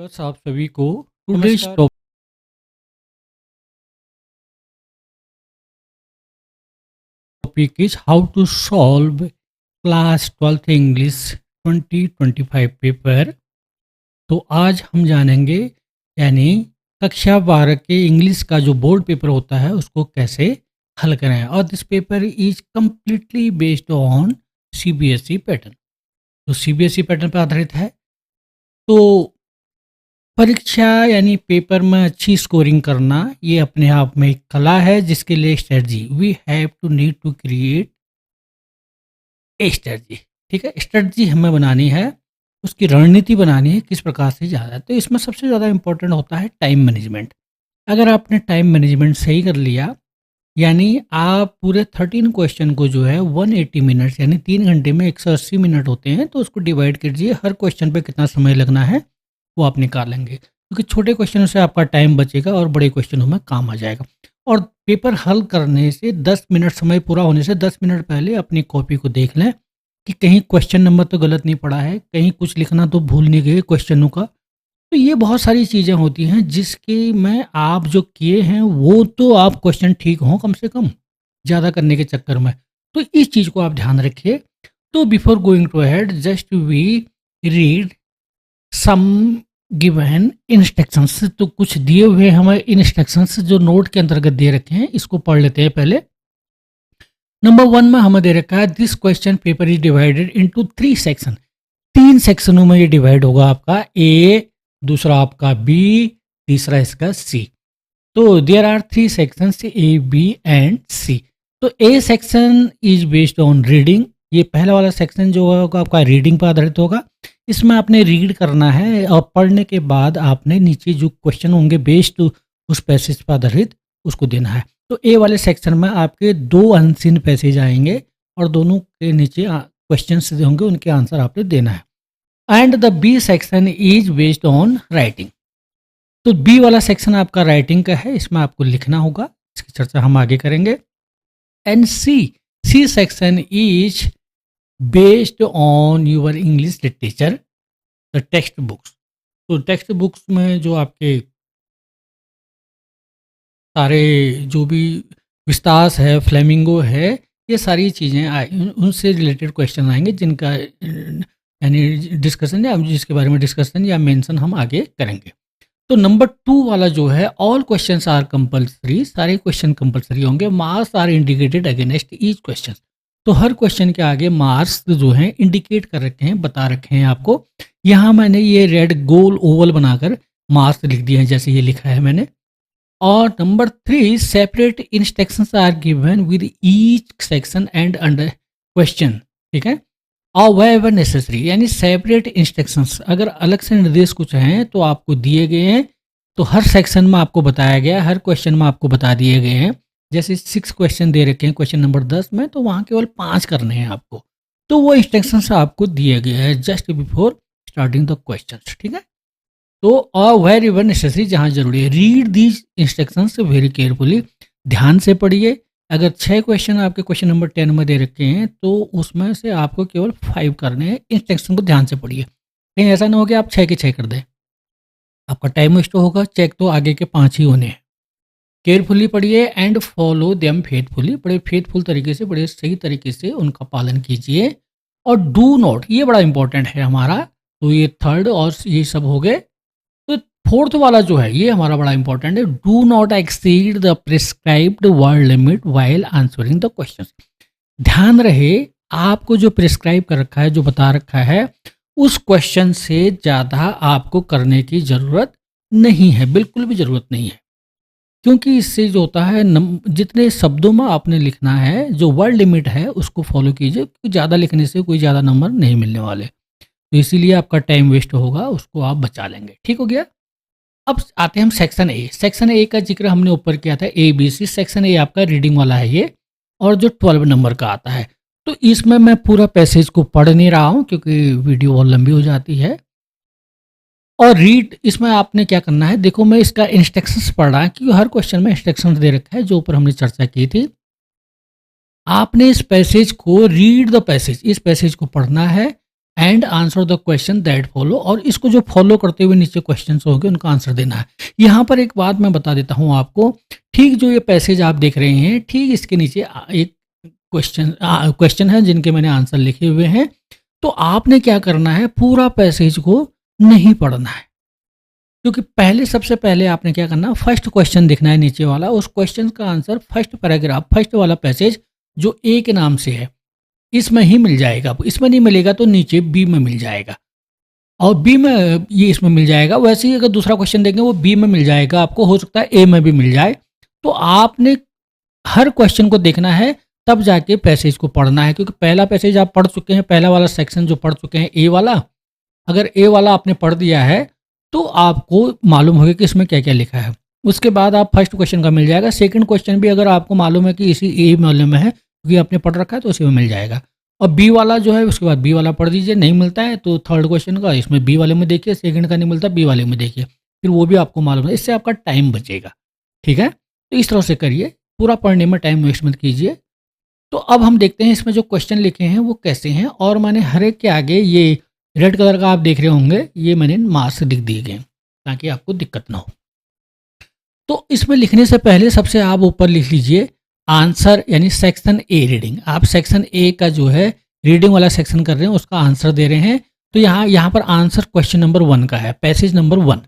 Viewers आप सभी को today's topic is how to solve class 12th English 2025 paper. तो आज हम जानेंगे यानी कक्षा 12 के इंग्लिश का जो बोर्ड पेपर होता है उसको कैसे हल करें। और this paper is completely based on CBSE pattern. तो सीबीएसई पैटर्न पर आधारित है। तो परीक्षा यानी पेपर में अच्छी स्कोरिंग करना ये अपने आप में एक कला है, जिसके लिए strategy we have to need to create a strategy. ठीक है, स्ट्रेटजी हमें बनानी है, उसकी रणनीति बनानी है किस प्रकार से ज़्यादा है। तो इसमें सबसे ज़्यादा इंपॉर्टेंट होता है टाइम मैनेजमेंट। अगर आपने टाइम मैनेजमेंट सही कर लिया, यानी आप पूरे 13 क्वेश्चन को जो है 180 मिनट्स यानी 3 घंटे में 180 मिनट होते हैं, तो उसको डिवाइड कीजिए, हर क्वेश्चन पे कितना समय लगना है वो आप निकालेंगे, क्योंकि छोटे क्वेश्चनों से आपका टाइम बचेगा और बड़े क्वेश्चनों में काम आ जाएगा। और पेपर हल करने से 10 मिनट, समय पूरा होने से 10 मिनट पहले अपनी कॉपी को देख लें कि कहीं क्वेश्चन नंबर तो गलत नहीं पड़ा है, कहीं कुछ लिखना तो भूल नहीं गए क्वेश्चनों का। तो ये बहुत सारी चीज़ें होती हैं जिसके में आप जो किए हैं वो तो आप क्वेश्चन ठीक हों कम से कम, ज़्यादा करने के चक्कर में। तो इस चीज़ को आप ध्यान रखिए। तो before going to ahead just we read some given instructions. तो कुछ दिए हुए हमें इंस्ट्रक्शंस जो नोट के अंतर्गत दे रखे हैं, इसको पढ़ लेते हैं पहले। नंबर 1 में हमें दे रखा है this question paper is divided into 3 section. 3 सेक्शनों में ये डिवाइड होगा, आपका ए, दूसरा आपका बी, तीसरा इसका सी। तो there are 3 sections A, B and C. तो A section is based on reading. ये पहला वाला सेक्शन जो होगा आपका रीडिंग पर आधारित होगा। इसमें आपने रीड करना है और पढ़ने के बाद आपने नीचे जो क्वेश्चन होंगे बेस्ड उस पैसेज पर आधारित उसको देना है। तो ए वाले सेक्शन में आपके 2 अनसीन पैसेज आएंगे और दोनों के नीचे क्वेश्चंस होंगे, उनके आंसर आपने देना है। And the B section is based on writing. तो बी वाला सेक्शन आपका राइटिंग का है, इसमें आपको लिखना होगा, इसकी चर्चा हम आगे करेंगे। And C section is based on your English literature the text books. तो टेक्स्ट बुक्स में जो आपके सारे जो भी विस्तास है, फ्लेमिंगो है, ये सारी चीज़ें उनसे रिलेटेड क्वेश्चन आएंगे जिनका यानी डिस्कशन या जिसके बारे में डिस्कशन या मेंशन हम आगे करेंगे। तो नंबर 2 वाला जो है ऑल क्वेश्चंस आर कंपलसरी, सारे क्वेश्चन कंपलसरी होंगे। Marks are indicated against each question. तो हर क्वेश्चन के आगे मार्क्स जो हैं इंडिकेट कर रखे हैं, बता रखे हैं आपको। यहाँ मैंने ये रेड गोल ओवल बनाकर मार्क्स लिख दिए हैं, जैसे ये लिखा है मैंने। और number 3 separate instructions are given with each section and under question. ठीक है, और वेवर नेसेसरी, यानी सेपरेट इंस्ट्रक्शंस, अगर अलग से निर्देश कुछ हैं तो आपको दिए गए हैं, तो हर सेक्शन में आपको बताया गया, हर क्वेश्चन में आपको बता दिए गए हैं। जैसे 6 क्वेश्चन दे रखे हैं क्वेश्चन नंबर 10 में, तो वहाँ केवल 5 करने हैं आपको, तो वो इंस्ट्रक्शंस आपको दिए गए हैं just before starting the question. ठीक है, तो और वेर एवर नेसेसरी, जहाँ जरूरी है। Read these instructions very carefully, ध्यान से पढ़िए। अगर 6 क्वेश्चन आपके क्वेश्चन नंबर 10 में दे रखे हैं तो उसमें से आपको केवल 5 करने हैं। इंस्ट्रक्शन को ध्यान से पढ़िए, कहीं ऐसा ना हो कि आप 6 के 6 कर दें, आपका टाइम वेस्ट होगा। चेक तो आगे के 5 ही होने हैं। केयरफुली पढ़िए एंड फॉलो देम फेथफुली, बड़े फेथफुल तरीके से, बड़े सही तरीके से उनका पालन कीजिए। और डू नॉट, ये बड़ा इंपॉर्टेंट है हमारा। तो ये 3rd और ये सब हो गए। तो 4th वाला जो है ये हमारा बड़ा इंपॉर्टेंट है। Do not exceed the prescribed word limit while answering the questions. ध्यान रहे, आपको जो प्रिस्क्राइब कर रखा है, जो बता रखा है, उस क्वेश्चन से ज़्यादा आपको करने की ज़रूरत नहीं है, बिल्कुल भी ज़रूरत नहीं है। क्योंकि इससे जो होता है जितने शब्दों में आपने लिखना है, जो वर्ड लिमिट है उसको फॉलो कीजिए, क्योंकि ज़्यादा लिखने से कोई ज़्यादा नंबर नहीं मिलने वाले। तो इसीलिए आपका टाइम वेस्ट होगा, उसको आप बचा लेंगे। ठीक हो गया। अब आते हैं हम सेक्शन ए। सेक्शन ए का जिक्र हमने ऊपर किया था, A B C. Section A आपका रीडिंग वाला है ये, और जो 12 नंबर का आता है। तो इसमें मैं पूरा पैसेज को पढ़ नहीं रहा हूँ क्योंकि वीडियो बहुत लंबी हो जाती है। और रीड इसमें आपने क्या करना है, देखो मैं इसका इंस्ट्रक्शंस पढ़ रहा है क्योंकि हर क्वेश्चन में इंस्ट्रक्शंस दे रखा है जो ऊपर हमने चर्चा की थी। आपने इस पैसेज को रीड द पैसेज, इस पैसेज को पढ़ना है and answer the question that follow, और इसको जो फॉलो करते हुए नीचे क्वेश्चन होंगे उनका आंसर देना है। यहाँ पर एक बात मैं बता देता हूँ आपको, ठीक जो ये पैसेज आप देख रहे हैं, ठीक इसके नीचे एक क्वेश्चन है जिनके मैंने आंसर लिखे हुए हैं। तो आपने क्या करना है, पूरा पैसेज को नहीं पढ़ना है, क्योंकि पहले सबसे पहले आपने क्या करना, फर्स्ट क्वेश्चन देखना है नीचे वाला, उस क्वेश्चन का आंसर फर्स्ट पैराग्राफ, फर्स्ट वाला पैसेज जो ए के नाम से है इसमें ही मिल जाएगा। इसमें नहीं मिलेगा तो नीचे बी में मिल जाएगा, और बी में ये इसमें मिल जाएगा। वैसे ही अगर दूसरा क्वेश्चन देखेंगे वो बी में मिल जाएगा, आपको हो सकता है ए में भी मिल जाए। तो आपने हर क्वेश्चन को देखना है, तब जाके पैसेज को पढ़ना है, क्योंकि पहला पैसेज आप पढ़ चुके हैं, पहला वाला सेक्शन जो पढ़ चुके हैं ए वाला, अगर ए वाला आपने पढ़ दिया है तो आपको मालूम होगा कि इसमें क्या क्या लिखा है। उसके बाद आप फर्स्ट क्वेश्चन का मिल जाएगा, सेकंड क्वेश्चन भी अगर आपको मालूम है कि इसी ए मालूम है क्योंकि आपने पढ़ रखा है तो उसी में मिल जाएगा। और बी वाला जो है उसके बाद बी वाला पढ़ दीजिए, नहीं मिलता है तो थर्ड क्वेश्चन का इसमें बी वाले में देखिए, सेकंड का नहीं मिलता बी वाले में देखिए, फिर वो भी आपको मालूम है, इससे आपका टाइम बचेगा। ठीक है, तो इस तरह से करिए, पूरा पढ़ने में टाइम वेस्ट मत कीजिए। तो अब हम देखते हैं इसमें जो क्वेश्चन लिखे हैं वो कैसे हैं, और मैंने हर एक के आगे ये रेड कलर का आप देख रहे होंगे, ये मैंने मार्क्स लिख दिए गए ताकि आपको दिक्कत ना हो। तो इसमें लिखने से पहले सबसे आप ऊपर लिख लीजिए आंसर, यानी सेक्शन ए रीडिंग। आप सेक्शन ए का जो है रीडिंग वाला सेक्शन कर रहे हैं, उसका आंसर दे रहे हैं। तो यहाँ पर आंसर क्वेश्चन नंबर 1 का है, पैसेज नंबर 1।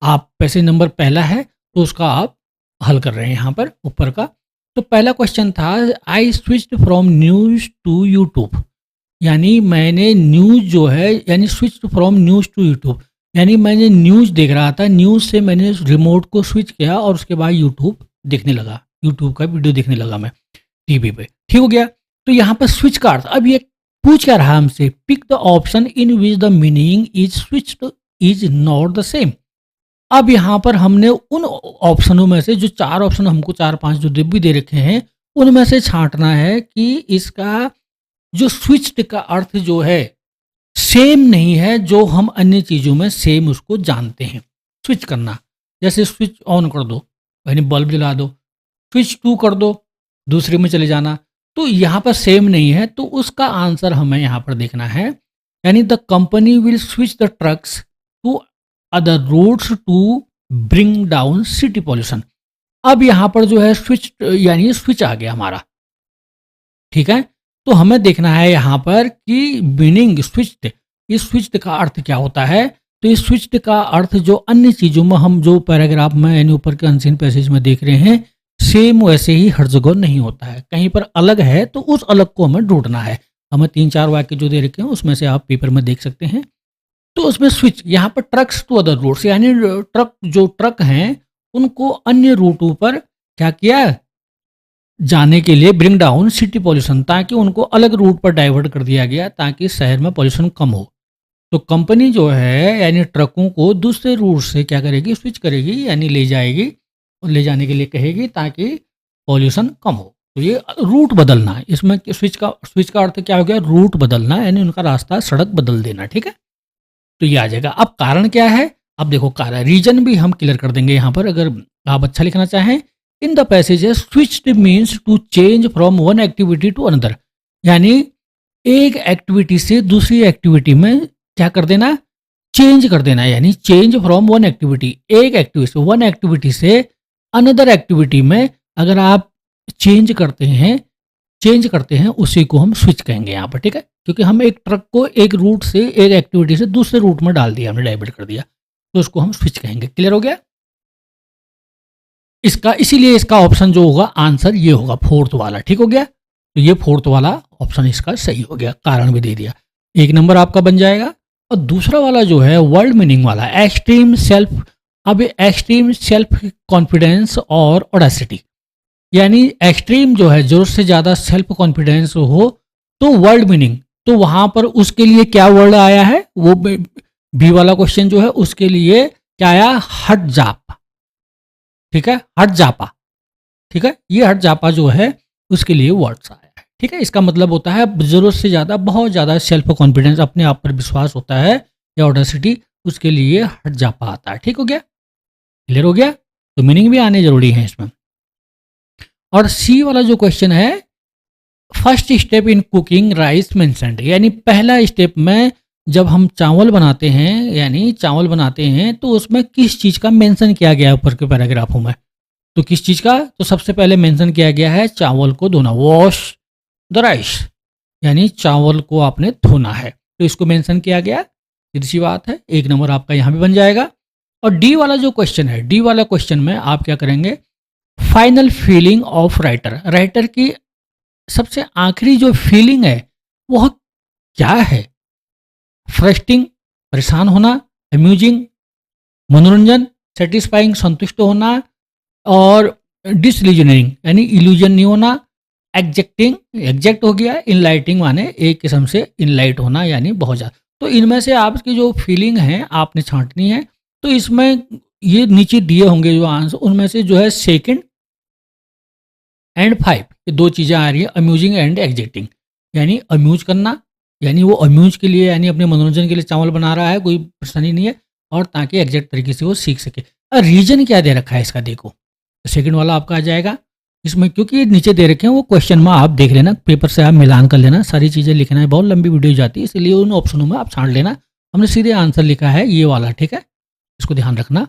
आप पैसेज नंबर पहला है तो उसका आप हल कर रहे हैं यहाँ पर ऊपर का। तो पहला क्वेश्चन था, I switched from news to YouTube, यानी मैंने न्यूज जो है, यानी switched from news to YouTube, यानी मैंने न्यूज देख रहा था, न्यूज से मैंने रिमोट को स्विच किया और उसके बाद यूट्यूब देखने लगा, यूट्यूब का वीडियो देखने लगा मैं टीवी पे। ठीक हो गया। तो यहाँ पर स्विच का अर्थ, अब ये पूछ क्या रहा हमसे, pick the option in which the meaning is switched is not the same. अब यहाँ पर हमने उन ऑप्शनों में से, जो 4 ऑप्शन हमको 4-5 जो डिब्बी दे रखे हैं, उनमें से छांटना है कि इसका जो स्विच्ड का अर्थ जो है सेम नहीं है जो हम अन्य चीज़ों में सेम उसको जानते हैं। स्विच करना, जैसे स्विच ऑन कर दो यानी बल्ब जला दो, स्विच टू कर दो दूसरे में चले जाना, तो यहाँ पर सेम नहीं है। तो उसका आंसर हमें यहाँ पर देखना है, यानी the company will switch the trucks to other routes to bring down city pollution. अब यहाँ पर जो है स्विच, यानी स्विच आ गया हमारा। ठीक है, तो हमें देखना है यहाँ पर कि मीनिंग स्विच्ड, इस स्विच्ड का अर्थ क्या होता है। तो इस स्विच्ड का अर्थ जो अन्य चीज़ों में हम जो पैराग्राफ में यानी ऊपर के अनसीन पैसेज में देख रहे हैं, सेम वैसे ही हर जगह नहीं होता है, कहीं पर अलग है तो उस अलग को हमें ढूंढना है। हमें 3-4 वाक्य जो दे रखे हैं उसमें से आप पेपर में देख सकते हैं। तो उसमें स्विच, यहाँ पर ट्रक्स टू अदर रूट्स, यानी ट्रक हैं उनको अन्य रूटों पर क्या किया, जाने के लिए ब्रिंग डाउन सिटी पॉल्यूशन, ताकि उनको अलग रूट पर डाइवर्ट कर दिया गया ताकि शहर में पॉल्यूशन कम हो। तो कंपनी जो है यानी ट्रकों को दूसरे रूट से क्या करेगी, स्विच करेगी, यानी ले जाएगी और ले जाने के लिए कहेगी ताकि पॉल्यूशन कम हो। तो ये रूट बदलना, इसमें स्विच का अर्थ क्या हो गया, रूट बदलना, यानी उनका रास्ता सड़क बदल देना। ठीक है, तो ये आ जाएगा। अब कारण क्या है, अब देखो कारण, रीजन भी हम क्लियर कर देंगे यहाँ पर, अगर आप अच्छा लिखना चाहें। In the passages switched means to change from one activity to another, यानी एक एक्टिविटी से दूसरी एक्टिविटी में क्या कर देना, चेंज कर देना, यानी चेंज फ्रॉम वन एक्टिविटी, एक एक्टिविटी से, वन एक्टिविटी से अनदर एक्टिविटी में अगर आप चेंज करते हैं उसी को हम स्विच कहेंगे यहाँ पर। ठीक है, क्योंकि हम एक ट्रक को एक रूट से, एक एक्टिविटी से दूसरे रूट में डाल दिया, हमने डाइवर्ट कर दिया, तो उसको हम स्विच कहेंगे। क्लियर हो गया इसका, इसीलिए इसका ऑप्शन जो होगा आंसर ये होगा, 4th वाला। ठीक हो गया, तो ये 4th वाला ऑप्शन इसका सही हो गया, कारण भी दे दिया, 1 नंबर आपका बन जाएगा। और दूसरा वाला जो है वर्ल्ड मीनिंग वाला, एक्सट्रीम सेल्फ, अब एक्सट्रीम सेल्फ कॉन्फिडेंस और ऑडेसिटी, यानी एक्सट्रीम जो है जरूरत से ज़्यादा सेल्फ कॉन्फिडेंस हो, तो वर्ल्ड मीनिंग, तो वहाँ पर उसके लिए क्या वर्ड आया है, वो बी वाला क्वेश्चन जो है उसके लिए क्या आया, हट जाप। ठीक है, हट जापा। ठीक है, ये हट जापा जो है उसके लिए वर्ड्स आया है। ठीक है, इसका मतलब होता है जरूरत से ज़्यादा, बहुत ज़्यादा सेल्फ कॉन्फिडेंस, अपने आप पर विश्वास होता है या ऑडेसिटी, उसके लिए हट जापा आता है। ठीक हो गया, क्लियर हो गया, तो मीनिंग भी आने जरूरी है इसमें। और सी वाला जो क्वेश्चन है, first step in cooking rice mentioned, यानी पहला स्टेप में जब हम चावल बनाते हैं, यानी चावल बनाते हैं तो उसमें किस चीज़ का मेंशन किया गया है ऊपर के पैराग्राफों में। तो किस चीज़ का, तो सबसे पहले मेंशन किया गया है चावल को धोना, वॉश द राइस, यानी चावल को आपने धोना है, तो इसको मेंशन किया गया। सीधी सी बात है, 1 नंबर आपका यहाँ भी बन जाएगा। और डी वाला जो क्वेश्चन है, डी वाला क्वेश्चन में आप क्या करेंगे, final feeling of writer, writer की सबसे आखिरी जो फीलिंग है वह क्या है। फ्रस्टिंग, परेशान होना, अम्यूजिंग, मनोरंजन, सेटिस्फाइंग, संतुष्ट होना, और डिसइल्यूजनिंग यानी इल्यूजन नहीं होना, एग्जेक्टिंग, एग्जेक्ट हो गया, इनलाइटिंग माने एक किस्म से इनलाइट होना यानी बहुत ज़्यादा। तो इनमें से आपकी जो फीलिंग है आपने छांटनी है। तो इसमें ये नीचे दिए होंगे जो आंसर, उनमें से जो है सेकंड एंड 5 ये 2 चीज़ें आ रही है, अम्यूजिंग एंड एग्जेक्टिंग, यानी अम्यूज करना, यानी वो अम्यूज के लिए यानी अपने मनोरंजन के लिए चावल बना रहा है, कोई परेशानी नहीं है, और ताकि एग्जैक्ट तरीके से वो सीख सके। रीजन क्या दे रखा है इसका, देखो सेकंड वाला आपका आ जाएगा इसमें, क्योंकि ये नीचे दे रखे हैं वो क्वेश्चन में आप देख लेना, पेपर से आप मिलान कर लेना, सारी चीज़ें लिखना है, बहुत लंबी वीडियो जाती है, इसलिए उन ऑप्शनों में आप छांट लेना। हमने सीधे आंसर लिखा है ये वाला, ठीक है, इसको ध्यान रखना।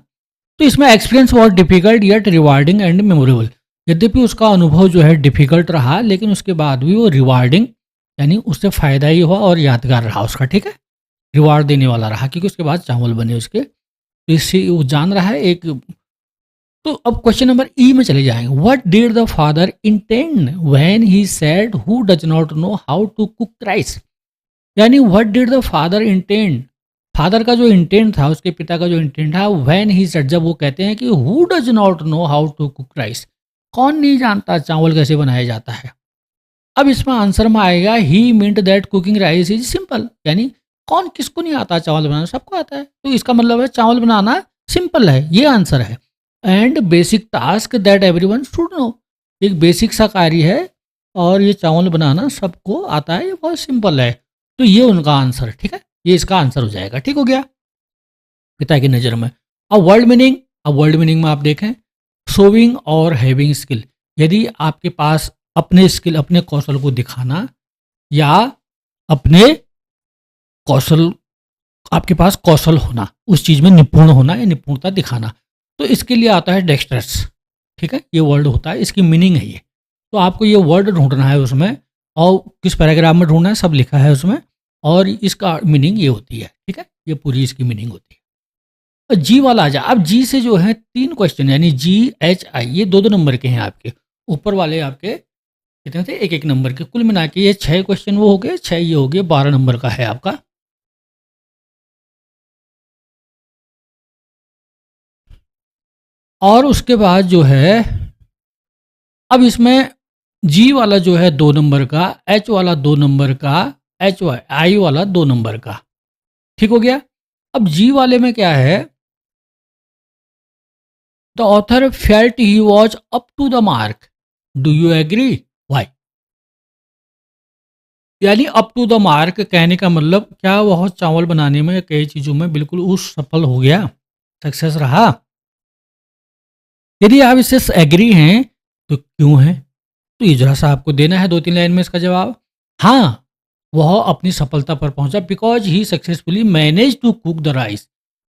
तो इसमें experience was difficult yet rewarding and memorable, यद्यपि उसका अनुभव जो है डिफिकल्ट रहा लेकिन उसके बाद भी वो रिवार्डिंग यानी उससे फ़ायदा ही हुआ और यादगार रहा उसका, ठीक है, रिवार्ड देने वाला रहा, क्योंकि उसके बाद चावल बने उसके, तो इससे वो जान रहा है एक। तो अब क्वेश्चन नंबर ई में चले जाएंगे, what did the father intend when he said who does not know how to cook rice, यानी what did the father intend, father का जो इंटेंट था, उसके पिता का जो इंटेंट था, व्हेन ही सेड, जब वो कहते हैं कि who does not know how to cook rice, कौन नहीं जानता चावल कैसे बनाया जाता है। अब इसमें आंसर में आएगा he meant that cooking rice is simple, यानी कौन किसको नहीं आता चावल बनाना, सबको आता है, तो इसका मतलब है चावल बनाना सिंपल है, ये आंसर है। And basic task that everyone should know, एक बेसिक सा कार्य है और ये चावल बनाना सबको आता है, ये बहुत सिंपल है, तो ये उनका आंसर, ठीक है, ये इसका आंसर हो जाएगा, ठीक हो गया पिता की नज़र में। अब वर्ल्ड मीनिंग, अब वर्ल्ड मीनिंग में आप देखें, शोविंग और हैविंग स्किल, यदि आपके पास अपने स्किल, अपने कौशल को दिखाना, या अपने कौशल, आपके पास कौशल होना, उस चीज़ में निपुण होना या निपुणता दिखाना, तो इसके लिए आता है डेक्स्ट्रस, ठीक है, ये वर्ड होता है, इसकी मीनिंग है ये। तो आपको ये वर्ड ढूंढना है उसमें, और किस पैराग्राफ में ढूंढना है सब लिखा है उसमें, और इसका मीनिंग ये होती है, ठीक है, ये पूरी इसकी मीनिंग होती है। और जी वाला आ जाए, अब जी से जो है 3 क्वेश्चन, यानी GHI, ये 2-2 नंबर के हैं आपके, ऊपर वाले आपके कितने थे, 1-1 नंबर के, कुल मिला के ये 6 क्वेश्चन वो हो गए, 6 ये हो गए, 12 नंबर का है आपका। और उसके बाद जो है, अब इसमें जी वाला जो है 2 नंबर का, एच वाला 2 नंबर का, आई वाला 2 नंबर का, ठीक हो गया। अब जी वाले में क्या है, the author felt he was up to the mark, do you agree, why, यानी अप टू द मार्क कहने का मतलब क्या, वह चावल बनाने में कई चीज़ों में बिल्कुल उस सफल हो गया, सक्सेस रहा। यदि आप इससे एग्री हैं तो क्यों है, तो ये जरा सा आपको देना है 2-3 लाइन में इसका जवाब। हाँ, वह अपनी सफलता पर पहुंचा, because he successfully manage to cook the rice,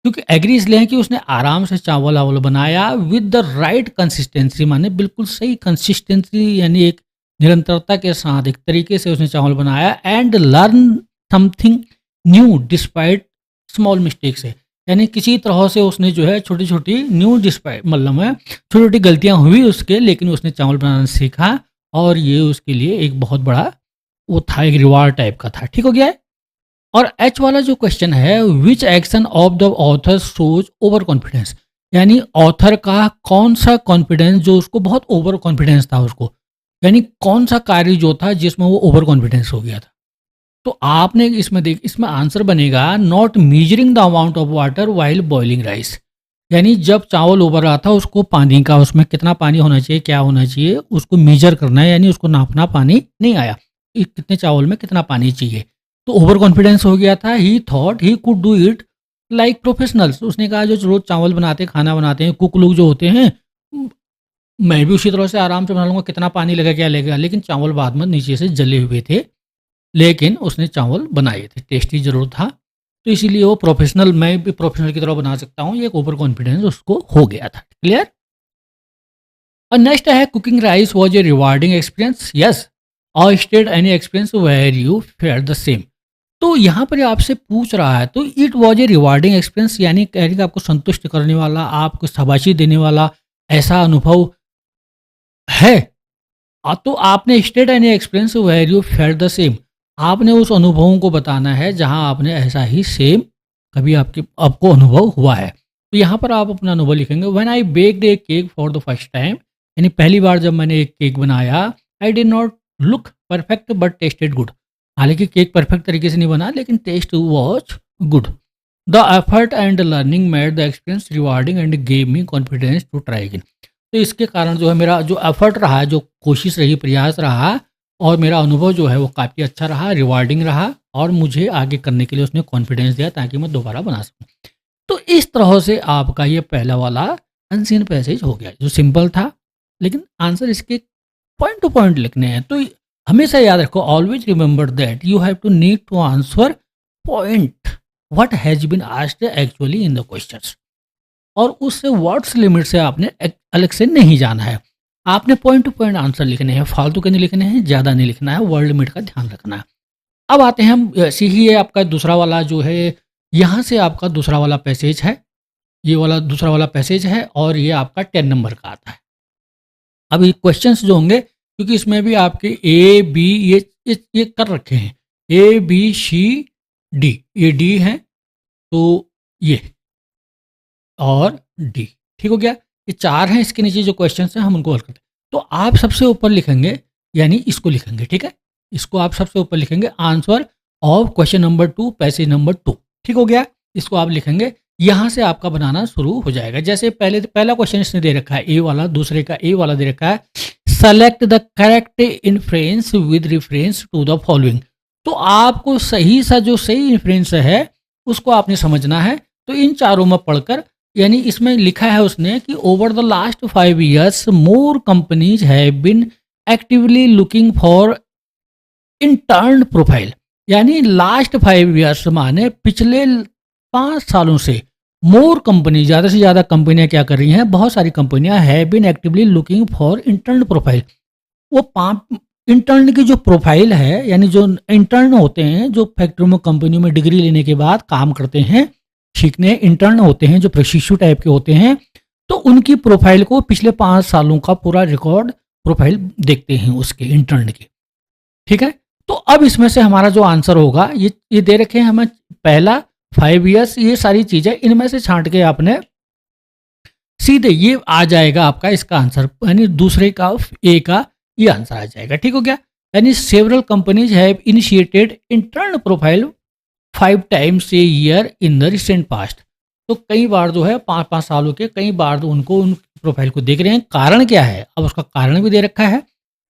क्योंकि एग्री इसलिए है कि उसने आराम से चावल आवल बनाया, विद द राइट कंसिस्टेंसी, माने बिल्कुल सही कंसिस्टेंसी, यानी एक निरंतरता के साथ एक तरीके से उसने चावल बनाया, and learn something new despite small mistakes है, यानी किसी तरह से उसने जो है छोटी छोटी न्यू डिस्पाइट मतलब है छोटी छोटी गलतियां हुई उसके, लेकिन उसने चावल बनाना सीखा, और ये उसके लिए एक बहुत बड़ा वो था, एक रिवार्ड टाइप का था, ठीक हो गया है। और एच वाला जो क्वेश्चन है, विच action of the author shows over confidence, यानी ऑथर का कौन सा कॉन्फिडेंस, जो उसको बहुत ओवर कॉन्फिडेंस था उसको, यानी कौन सा कार्य जो था जिसमें वो ओवर कॉन्फिडेंस हो गया था। तो आपने इसमें इसमें आंसर बनेगा, not measuring the amount of water while boiling rice, यानी जब चावल उबल रहा था उसको पानी का, उसमें कितना पानी होना चाहिए, क्या होना चाहिए, उसको मेजर करना है, यानी उसको नापना, पानी नहीं आया, कितने चावल में कितना पानी चाहिए, तो ओवर कॉन्फिडेंस हो गया था। ही thought he could do it like professionals, उसने कहा जो रोज चावल बनाते खाना बनाते हैं कुक लोग जो होते हैं, मैं भी उसी तरह से आराम से बना लूँगा, कितना पानी लगेगा, क्या लगेगा, लेकिन चावल बाद में नीचे से जले हुए थे, लेकिन उसने चावल बनाए थे, टेस्टी ज़रूर था। तो इसीलिए वो प्रोफ़ेशनल, मैं भी प्रोफ़ेशनल की तरह बना सकता हूँ, ये एक ओवर कॉन्फिडेंस उसको हो गया था। क्लियर? और नेक्स्ट है, cooking rice was a rewarding experience? Yes. और state any experience where you felt the same? तो यहाँ पर ये आपसे पूछ रहा है, तो it was a rewarding experience यानी कह कि आपको संतुष्ट करने वाला, आपको शाबाशी देने वाला ऐसा अनुभव है। तो आपने state any experience where you felt the same, आपने उस अनुभवों को बताना है जहाँ आपने ऐसा ही सेम कभी आपको अनुभव हुआ है। तो यहाँ पर आप अपना अनुभव लिखेंगे, when I baked a cake for the first time, यानी पहली बार जब मैंने एक केक बनाया, I did not look perfect but tasted good. हालांकि केक परफेक्ट तरीके से नहीं बना, लेकिन taste was good. The effort and learning made the experience rewarding and gave me confidence to try again. तो इसके कारण जो है मेरा जो एफर्ट रहा, जो कोशिश रही, प्रयास रहा, और मेरा अनुभव जो है वो काफ़ी अच्छा रहा, रिवार्डिंग रहा, और मुझे आगे करने के लिए उसने कॉन्फिडेंस दिया ताकि मैं दोबारा बना सकूँ। तो इस तरह से आपका ये पहला वाला अनसीन पैसेज हो गया, जो सिंपल था, लेकिन आंसर इसके पॉइंट टू पॉइंट लिखने हैं। तो हमेशा याद रखो, always remember that you have to need to answer point what has been asked actually in the questions. और उससे वर्ड्स लिमिट से आपने अलग से नहीं जाना है, आपने पॉइंट टू पॉइंट आंसर लिखने हैं, फालतू के नहीं लिखने हैं, ज़्यादा नहीं लिखना है, वर्ड लिमिट का ध्यान रखना है। अब आते हैं हम, ऐसे ही है आपका दूसरा वाला जो है, यहाँ से आपका दूसरा वाला पैसेज है, ये वाला दूसरा वाला पैसेज है, और ये आपका 10 नंबर का आता है। अब ये क्वेश्चंस जो होंगे, क्योंकि इसमें भी आपके ए बी ये कर रखे हैं, ए बी सी डी, ये डी है, तो ये और डी, ठीक हो गया। ये चार हैं, इसके नीचे जो क्वेश्चंस हैं हम उनको हल करते हैं। तो आप सबसे ऊपर लिखेंगे, यानी इसको लिखेंगे, ठीक है, इसको आप सबसे ऊपर लिखेंगे, answer of question number 2 passage number 2, ठीक हो गया। इसको आप लिखेंगे, यहाँ से आपका बनाना शुरू हो जाएगा। जैसे पहला क्वेश्चन इसने दे रखा है ए वाला, दूसरे का ए वाला दे रखा है, select the correct inference with reference to the following. तो आपको सही सा जो सही इन्फ्रेंस है उसको आपने समझना है। तो इन चारों में पढ़कर, यानी इसमें लिखा है उसने कि over the last 5 years more companies have been actively looking for intern profile, यानी लास्ट 5 years माने पिछले 5 सालों से मोर कंपनी, ज़्यादा से ज़्यादा कंपनियां क्या कर रही हैं, बहुत सारी कंपनियां have been actively looking for intern profile. वो पाँच इंटर्न की जो प्रोफाइल है, यानी जो इंटर्न होते हैं, जो फैक्ट्रियों में कंपनियों में डिग्री लेने के बाद काम करते हैं, सीखने इंटर्न होते हैं, जो प्रशिक्षु टाइप के होते हैं, तो उनकी प्रोफाइल को पिछले 5 सालों का पूरा रिकॉर्ड प्रोफाइल देखते हैं उसके इंटर्न की, ठीक है। तो अब इसमें से हमारा जो आंसर होगा, ये दे रखे हैं हमें, पहला 5 years, ये सारी चीज़ें इनमें से छांट के आपने सीधे ये आ जाएगा आपका इसका आंसर, यानी दूसरे का ए का ये आंसर आ जाएगा, ठीक हो गया। यानी several companies have initiated intern profile 5 times a year in the recent past. तो कई बार जो है 5-5 सालों के कई बार तो उनको उन प्रोफाइल को देख रहे हैं। कारण क्या है, अब उसका कारण भी दे रखा है,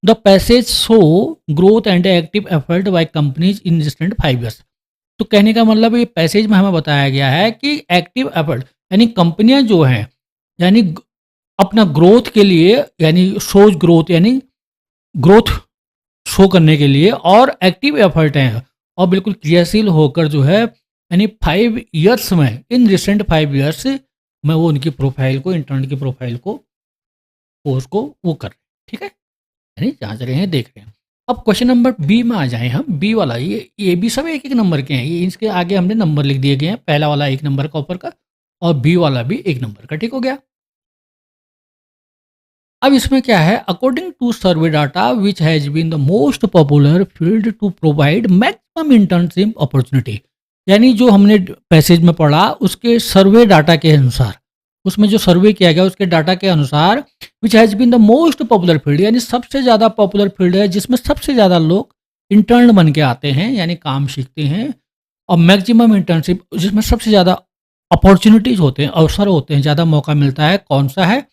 the passage show growth and active effort by companies in recent 5 years। तो कहने का मतलब ये पैसेज में हमें बताया गया है कि एक्टिव एफर्ट, यानी कंपनियां जो हैं, यानी अपना ग्रोथ के लिए, यानी शोज ग्रोथ, यानी ग्रोथ शो करने के लिए, और एक्टिव एफर्ट हैं, और बिल्कुल क्रियाशील होकर जो है, यानी 5 years में, इन रिसेंट 5 years में वो उनकी प्रोफाइल को, इंटर्न की प्रोफाइल को, कोर्स को वो कर रहे हैं, ठीक है, यानी जांच रहे हैं, देख रहे हैं। अब क्वेश्चन नंबर बी में आ जाएं हम। बी वाला, ये भी सब एक एक नंबर के हैं, ये इसके आगे हमने नंबर लिख दिए गए हैं, पहला वाला 1 नंबर का ऊपर का, और बी वाला भी 1 नंबर का, ठीक हो गया। अब इसमें क्या है, according to survey data which has been the most popular field to provide maximum internship opportunity, यानी जो हमने पैसेज में पढ़ा उसके सर्वे डाटा के अनुसार, उसमें जो सर्वे किया गया उसके डाटा के अनुसार, which has been the most popular field, यानी सबसे ज़्यादा पॉपुलर फील्ड है जिसमें सबसे ज़्यादा लोग इंटर्न बन के आते हैं, यानी काम सीखते हैं, और मैक्सिमम इंटर्नशिप जिसमें सबसे ज़्यादा अपॉर्चुनिटीज़ होते हैं, अवसर होते हैं, ज़्यादा मौका मिलता है, कौन सा है।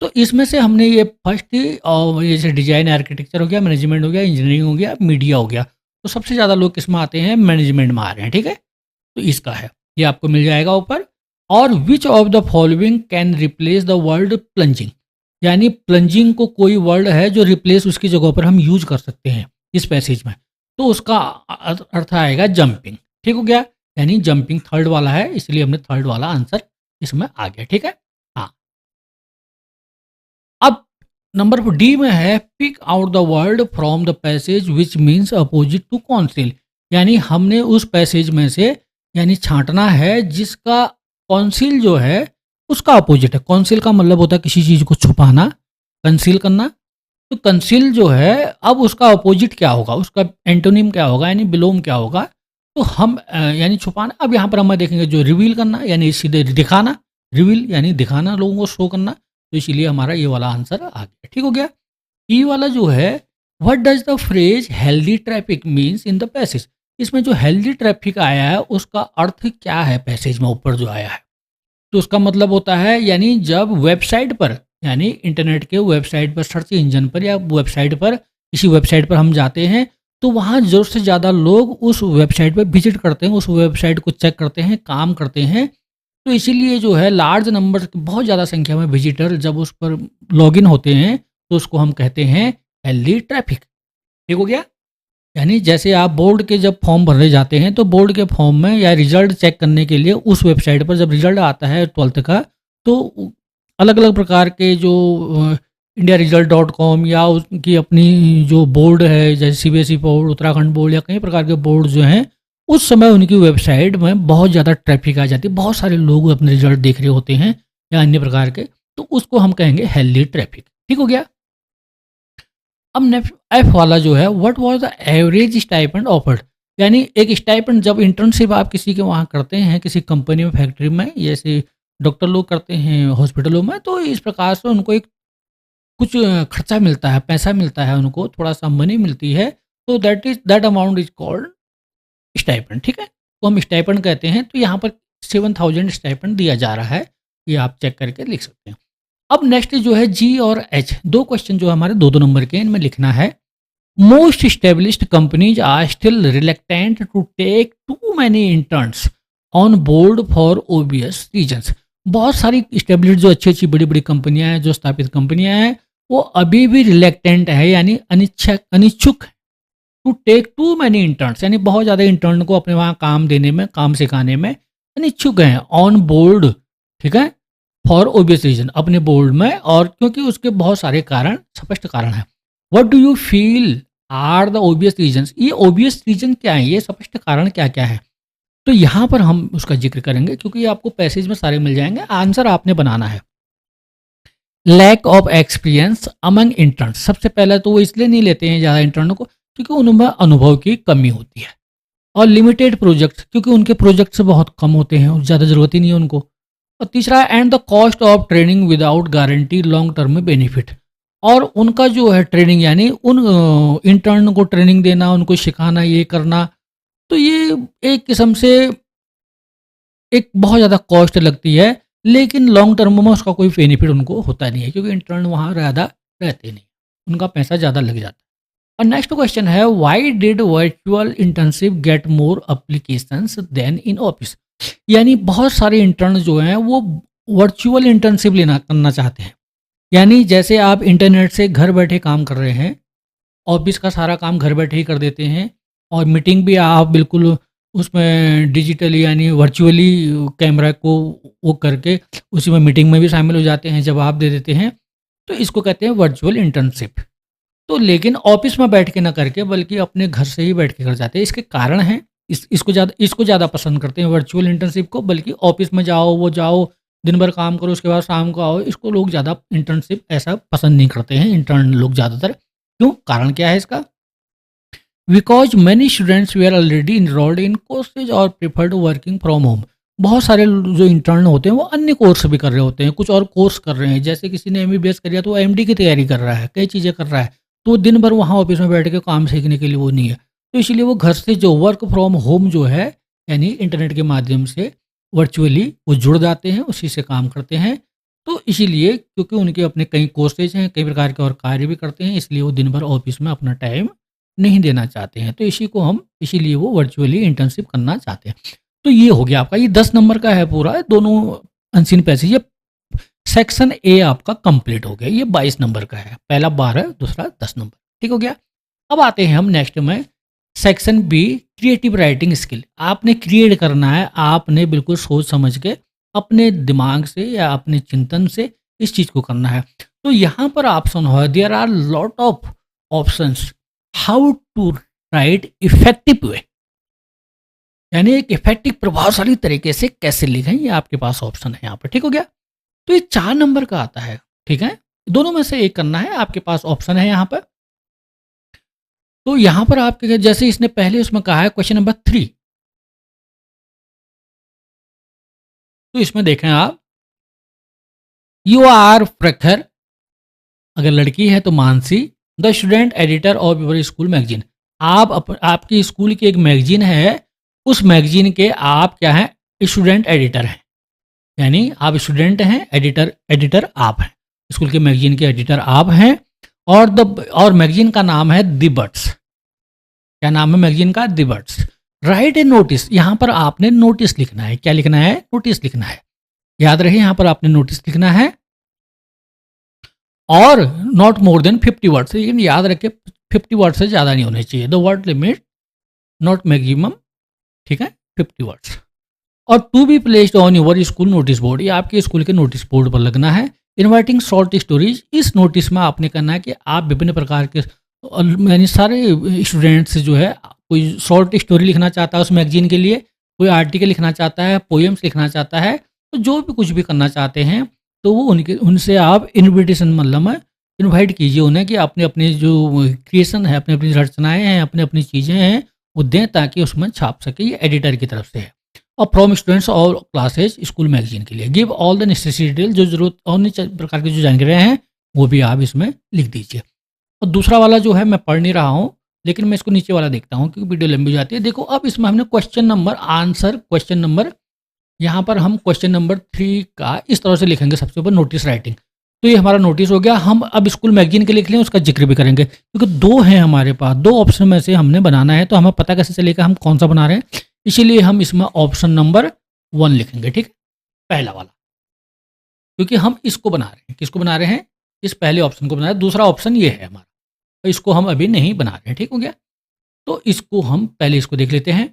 तो इसमें से हमने ये फर्स्ट, और जैसे डिजाइन आर्किटेक्चर हो गया, मैनेजमेंट हो गया, इंजीनियरिंग हो गया, मीडिया हो गया, तो सबसे ज़्यादा लोग किस में आते हैं, मैनेजमेंट में आ रहे हैं, ठीक है। तो इसका है, ये आपको मिल जाएगा ऊपर। और which of the following can replace the word plunging, यानी प्लंजिंग को कोई वर्ड है जो रिप्लेस उसकी जगह पर हम यूज कर सकते हैं इस पैसेज में, तो उसका अर्थ आएगा जंपिंग। ठीक हो गया, यानी जंपिंग थर्ड वाला है, इसलिए हमने थर्ड वाला आंसर इसमें आ गया। ठीक है, हाँ। अब नंबर डी में है pick out the word from the passage which means opposite to council, यानी हमने उस पैसेज में से यानी छांटना है जिसका काउंसिल जो है उसका अपोजिट है। काउंसिल का मतलब होता है किसी चीज़ को छुपाना, कंसील करना। तो कंसील जो है अब उसका अपोजिट क्या होगा, उसका एंटोनिम क्या होगा, यानी बिलोम क्या होगा। तो हम यानी छुपाना, अब यहाँ पर हम देखेंगे जो रिवील करना यानी सीधे दिखाना, रिवील यानी दिखाना, लोगों को शो करना। तो इसीलिए हमारा ये वाला आंसर आ गया। ठीक हो गया। ई वाला जो है what does the phrase healthy traffic means in the passage, इसमें जो हेल्दी ट्रैफिक आया है उसका अर्थ क्या है पैसेज में ऊपर जो आया है। तो उसका मतलब होता है यानी जब वेबसाइट पर यानी इंटरनेट के वेबसाइट पर सर्च इंजन पर या वेबसाइट पर किसी वेबसाइट पर हम जाते हैं तो वहाँ ज़रूरत से ज़्यादा लोग उस वेबसाइट पर विजिट करते हैं, उस वेबसाइट को चेक करते हैं, काम करते हैं। तो इसीलिए जो है लार्ज नंबर बहुत ज़्यादा संख्या में विजिटर जब उस पर लॉगिन होते हैं तो उसको हम कहते हैं हेल्दी ट्रैफिक। ठीक हो गया। यानी जैसे आप बोर्ड के जब फॉर्म भरने जाते हैं तो बोर्ड के फॉर्म में या रिजल्ट चेक करने के लिए उस वेबसाइट पर जब रिजल्ट आता है 12th का तो अलग अलग प्रकार के जो इंडिया रिजल्ट .com या उनकी अपनी जो बोर्ड है जैसे सीबीएसई बोर्ड, उत्तराखंड बोर्ड या कई प्रकार के बोर्ड जो हैं उस समय उनकी वेबसाइट में बहुत ज़्यादा ट्रैफिक आ जाती है, बहुत सारे लोग अपने रिजल्ट देख रहे होते हैं या अन्य प्रकार के, तो उसको हम कहेंगे हेल्दी ट्रैफिक। ठीक हो गया। अब नेक्स्ट एफ वाला जो है what was the average stipend offered, यानी एक स्टाइपेंड जब इंटर्नशिप आप किसी के वहाँ करते हैं किसी कंपनी में, फैक्ट्री में, जैसे डॉक्टर लोग करते हैं हॉस्पिटलों में, तो इस प्रकार से उनको एक कुछ खर्चा मिलता है, पैसा मिलता है, उनको थोड़ा सा मनी मिलती है। तो that amount is called stipend. ठीक है, तो हम स्टाइपेंड कहते हैं। तो यहाँ पर 7000 स्टाइपेंड दिया जा रहा है, ये आप चेक करके लिख सकते हैं। अब नेक्स्ट जो है जी और एच, दो क्वेश्चन जो हमारे दो दो नंबर के, इनमें लिखना है most established companies are still reluctant to take too many interns on board for obvious reasons. बहुत सारी स्टेब्लिश्ड जो अच्छी अच्छी बड़ी बड़ी कंपनियां हैं, जो स्थापित कंपनियां हैं, वो अभी भी रिलेक्टेंट है यानी अनिच्छुक to take too many interns, यानी बहुत ज़्यादा इंटर्न को अपने वहाँ काम देने में, काम सिखाने में अनिच्छुक हैं ऑन बोर्ड। ठीक है, फॉर ओबियस रीजन, अपने बोर्ड में, और क्योंकि उसके बहुत सारे कारण, स्पष्ट कारण है। What do you feel are the obvious reasons, ये ओबियस रीजन क्या है, ये स्पष्ट कारण क्या क्या है। तो यहाँ पर हम उसका जिक्र करेंगे क्योंकि ये आपको पैसेज में सारे मिल जाएंगे, आंसर आपने बनाना है। Lack of experience among interns, सबसे पहले तो वो इसलिए नहीं लेते हैं ज़्यादा इंटर्न को क्योंकि उनमें अनुभव की कमी होती है, और लिमिटेड प्रोजेक्ट, क्योंकि उनके प्रोजेक्ट्स बहुत कम होते हैं, ज़्यादा ज़रूरत ही नहीं है उनको। और तीसरा and the cost of training without guarantee long term में बेनिफिट, और उनका जो है ट्रेनिंग यानी उन इंटर्न को ट्रेनिंग देना, उनको सिखाना, ये करना, तो ये एक किस्म से एक बहुत ज़्यादा कॉस्ट लगती है, लेकिन लॉन्ग टर्म में उसका कोई बेनिफिट उनको होता नहीं है क्योंकि इंटर्न वहाँ ज़्यादा रहते नहीं, उनका पैसा ज़्यादा लग जाता है। और नेक्स्ट क्वेश्चन है why did virtual internship get more applications than in office, यानी बहुत सारे इंटर्न जो हैं वो वर्चुअल इंटर्नशिप लेना करना चाहते हैं। यानी जैसे आप इंटरनेट से घर बैठे काम कर रहे हैं, ऑफिस का सारा काम घर बैठे ही कर देते हैं, और मीटिंग भी आप बिल्कुल उसमें डिजिटली यानी वर्चुअली कैमरा को वो करके उसी में मीटिंग में भी शामिल हो जाते हैं, जवाब दे देते हैं। तो इसको कहते हैं वर्चुअल इंटर्नशिप। तो लेकिन ऑफिस में बैठ के ना करके बल्कि अपने घर से ही बैठ के कर जाते हैं। इसके कारण हैं, इसको ज़्यादा पसंद करते हैं वर्चुअल इंटर्नशिप को, बल्कि ऑफिस में जाओ, वो जाओ, दिन भर काम करो, उसके बाद शाम को आओ, इसको लोग ज़्यादा इंटर्नशिप ऐसा पसंद नहीं करते हैं इंटर्न लोग ज़्यादातर। क्यों, कारण क्या है इसका? Because many students we are already enrolled in courses और प्रिफर्ड वर्किंग फ्रॉम होम। बहुत सारे जो इंटर्न होते हैं वो अन्य कोर्स भी कर रहे होते हैं, कुछ और कोर्स कर रहे हैं, जैसे किसी ने एमबीबीएस कर लिया तो वो एमडी की तैयारी कर रहा है, कई चीज़ें कर रहा है, तो वो दिन भर वहाँ ऑफिस में बैठ के काम सीखने के लिए वो नहीं है। तो इसीलिए वो घर से जो वर्क फ्रॉम होम जो है यानी इंटरनेट के माध्यम से वर्चुअली वो जुड़ जाते हैं, उसी से काम करते हैं। तो इसीलिए क्योंकि उनके अपने कई कोर्सेज हैं, कई प्रकार के और कार्य भी करते हैं, इसलिए वो दिन भर ऑफिस में अपना टाइम नहीं देना चाहते हैं। तो इसीलिए वो वर्चुअली इंटर्नशिप करना चाहते हैं। तो ये हो गया आपका, ये 10 नंबर का है पूरा, दोनों अनसीन पैसेज। ये सेक्शन ए आपका कंप्लीट हो गया। ये 22 नंबर का है, पहला 12, दूसरा 10 नंबर। ठीक हो गया। अब आते हैं हम नेक्स्ट में section B, creative writing skill. आपने क्रिएट करना है, आपने बिल्कुल सोच समझ के अपने दिमाग से या अपने चिंतन से इस चीज़ को करना है। तो यहाँ पर ऑप्शन हो, there are lot of options how to write effective way, यानी एक इफेक्टिव प्रभावशाली तरीके से कैसे लिखें, ये आपके पास ऑप्शन है यहाँ पर। ठीक हो गया। तो ये 4 नंबर का आता है। ठीक है, दोनों में से एक करना है, आपके पास ऑप्शन है यहाँ पर। तो यहाँ पर आपके जैसे इसने पहले उसमें कहा है क्वेश्चन नंबर 3, तो इसमें देखें आप, यू आर प्रखर, अगर लड़की है तो Mansi, the student editor of your school magazine. आपकी स्कूल की एक मैगजीन है, उस मैगजीन के आप क्या हैं, स्टूडेंट एडिटर हैं, यानी आप स्टूडेंट हैं, एडिटर आप हैं, स्कूल के मैगजीन के एडिटर आप हैं। और मैगजीन का नाम है द बर्ड्स। क्या नाम है मैगजीन का? The birds. Right A notice, यहाँ पर आपने नोटिस लिखना है। क्या लिखना है? नोटिस लिखना है। याद रहे यहाँ पर आपने नोटिस लिखना है, और नॉट मोर देन 50 वर्ड्स, लेकिन याद रखें 50 वर्ड से ज़्यादा नहीं होने चाहिए। The word limit not maximum, ठीक है, 50 वर्ड्स। और to be placed on your school notice board, ये आपके स्कूल के नोटिस बोर्ड पर लगना है। इन्वाइटिंग शॉर्ट स्टोरीज, इस नोटिस में आपने करना है कि आप विभिन्न प्रकार के, यानी सारे स्टूडेंट्स जो है, कोई शॉर्ट स्टोरी लिखना चाहता है उस मैगजीन के लिए, कोई आर्टिकल लिखना चाहता है, पोएम्स लिखना चाहता है, तो जो भी कुछ भी करना चाहते हैं, तो वो उनसे आप इन्विटेशन, मतलब इनवाइट कीजिए उन्हें कि अपने अपने जो क्रिएशन है, अपनी अपनी रचनाएँ हैं, अपनी अपनी चीज़ें हैं, वो दें ताकि उसमें छाप सके। ये एडिटर की तरफ से है। और from students all classes school magazine के लिए give all the necessary detail, जो जरूरत अन्य प्रकार की जो जानकारियाँ हैं वो भी आप इसमें लिख दीजिए। और दूसरा वाला जो है मैं पढ़ नहीं रहा हूँ, लेकिन मैं इसको नीचे वाला देखता हूँ क्योंकि वीडियो लंबी हो जाती है। देखो अब इसमें हमने question number, answer question number, यहाँ पर हम क्वेश्चन नंबर 3 का इस तरह से लिखेंगे सबसे ऊपर, नोटिस राइटिंग। तो ये हमारा नोटिस हो गया। हम अब स्कूल मैगजीन के लिख लें, उसका जिक्र भी करेंगे क्योंकि 2 हैं हमारे पास, 2 ऑप्शन में से हमने बनाना है, तो हमें पता कैसे चलेगा हम कौन सा बना रहे हैं। इसीलिए हम इसमें ऑप्शन नंबर 1 लिखेंगे, ठीक है, पहला वाला, क्योंकि हम इसको बना रहे हैं। किसको बना रहे हैं? इस पहले ऑप्शन को बना रहे हैं। दूसरा ऑप्शन ये है हमारा, तो इसको हम अभी नहीं बना रहे हैं। ठीक हो गया। तो इसको हम पहले इसको देख लेते हैं।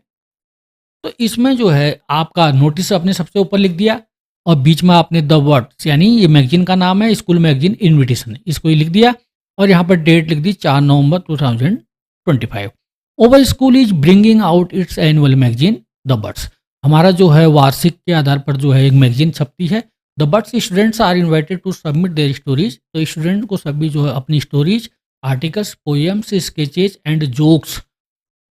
तो इसमें जो है आपका नोटिस आपने सबसे ऊपर लिख दिया, और बीच में आपने द वर्ड्स, यानी ये मैगजीन का नाम है स्कूल मैगजीन इन्विटेशन, इसको ही लिख दिया, और यहाँ पर डेट लिख दी 4 नवंबर 2025। Over school is bringing out it's annual magazine the birds. हमारा जो है वार्षिक के आधार पर जो है एक मैगजीन छपती है, the birds. Students are invited to submit their stories, तो स्टूडेंट को सभी जो है अपनी stories, articles, poems, sketches and jokes,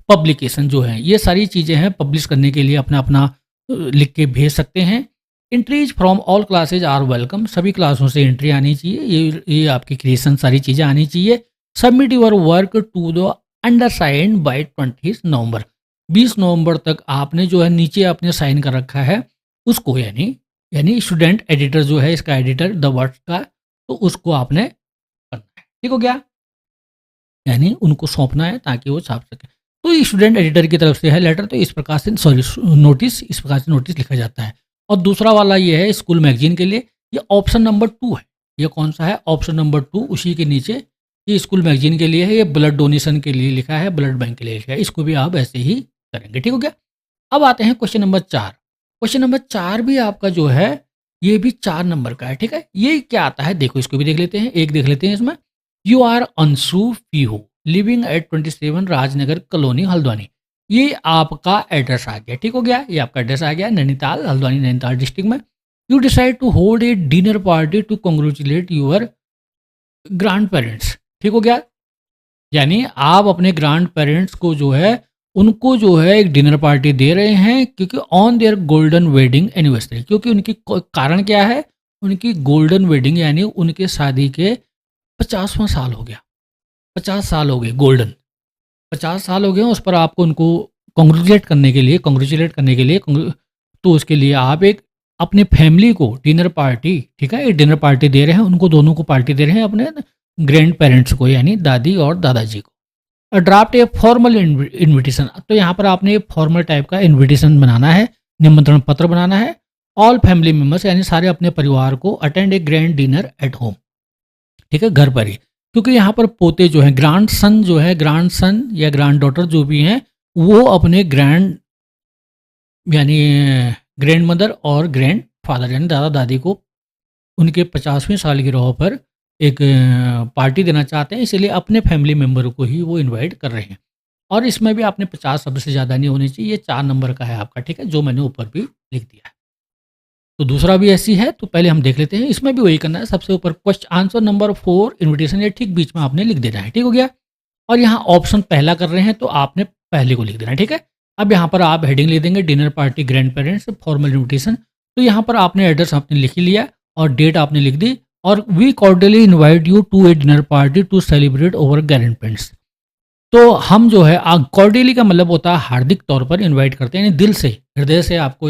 publication जो है, ये सारी चीज़ें हैं पब्लिश करने के लिए अपना अपना लिख के भेज सकते हैं। Entries from all classes are welcome, सभी क्लासों से एंट्री आनी चाहिए, ये आपकी क्रिएशन सारी चीज़ें आनी चाहिए। Submit your work to the undersigned by 20 November, 20 नवंबर तक आपने जो है नीचे आपने साइन कर रखा है उसको, यानी स्टूडेंट एडिटर जो है, इसका एडिटर द वर्ड्स का, तो उसको आपने करना है। ठीक हो गया, यानी उनको सौंपना है ताकि वो छाप सके। तो स्टूडेंट एडिटर की तरफ से है लेटर, तो इस प्रकार से नोटिस, इस प्रकार से नोटिस लिखा जाता है। और दूसरा वाला ये है स्कूल मैगजीन के लिए, ये ऑप्शन नंबर 2 है। ये कौन सा है? ऑप्शन नंबर 2, उसी के नीचे ये स्कूल मैगजीन के लिए है, ये ब्लड डोनेशन के लिए लिखा है, ब्लड बैंक के लिए लिखा है, इसको भी आप ऐसे ही करेंगे। ठीक हो गया। अब आते हैं क्वेश्चन नंबर 4। क्वेश्चन नंबर 4 भी आपका जो है ये भी 4 नंबर का है। ठीक है, ये क्या आता है देखो, इसको भी देख लेते हैं, एक देख लेते हैं इसमें। You are Anshu Pihu living at 27 Rajnagar colony Haldwani, ये आपका एड्रेस आ गया। ठीक हो गया, ये आपका एड्रेस आ गया नैनीताल, हल्द्वानी नैनीताल डिस्ट्रिक्ट में। You decide to hold a dinner party to congratulate your grandparents. ठीक हो गया, यानी आप अपने ग्रैंड पेरेंट्स को जो है, उनको जो है एक डिनर पार्टी दे रहे हैं, क्योंकि on their golden wedding anniversary, क्योंकि उनकी कारण क्या है, उनकी गोल्डन वेडिंग, यानी उनके शादी के 50वां साल हो गया, 50 साल हो गए, गोल्डन 50 साल हो गए, उस पर आपको उनको कॉन्ग्रेचुलेट करने के लिए, तो उसके लिए आप एक अपने फैमिली को डिनर पार्टी, ठीक है, एक डिनर पार्टी दे रहे हैं, उनको दोनों को पार्टी दे रहे हैं, अपने ग्रैंड पेरेंट्स को, यानी दादी और दादाजी को। ड्राफ्ट ए फॉर्मल इन्विटेशन, तो यहाँ पर आपने फॉर्मल टाइप का इन्विटेशन बनाना है, निमंत्रण पत्र बनाना है, ऑल फैमिली मेंबर्स यानी सारे अपने परिवार को attend A grand dinner at home, ठीक है, घर पर ही। क्योंकि यहाँ पर पोते जो हैं, ग्रांड सन जो है, ग्रांड सन या ग्रांड डॉटर जो भी हैं, वो अपने ग्रैंड यानी ग्रैंड मदर और ग्रैंड फादर यानी दादा दादी को उनके 50वीं सालगिरह पर एक पार्टी देना चाहते हैं, इसलिए अपने फैमिली मेम्बर को ही वो इनवाइट कर रहे हैं। और इसमें भी आपने 50 शब्द से ज़्यादा नहीं होनी चाहिए, ये 4 नंबर का है आपका, ठीक है, जो मैंने ऊपर भी लिख दिया है। तो दूसरा भी ऐसी है, तो पहले हम देख लेते हैं। इसमें भी वही करना है, सबसे ऊपर क्वेश्चन आंसर नंबर 4 इन्विटेशन, ये ठीक बीच में आपने लिख देना है, ठीक हो गया। और यहाँ ऑप्शन पहला कर रहे हैं तो आपने पहले को लिख देना है, ठीक है। अब यहाँ पर आप हेडिंग लिख देंगे dinner party grand parents formal invitation. तो यहाँ पर आपने एड्रेस आपने लिख ही लिया और डेट आपने लिख दी, और we cordially invite you to a dinner party to celebrate our grandparents. तो हम जो है कॉर्डियली का मतलब होता है हार्दिक तौर पर इनवाइट करते हैं, यानी दिल से, हृदय से आपको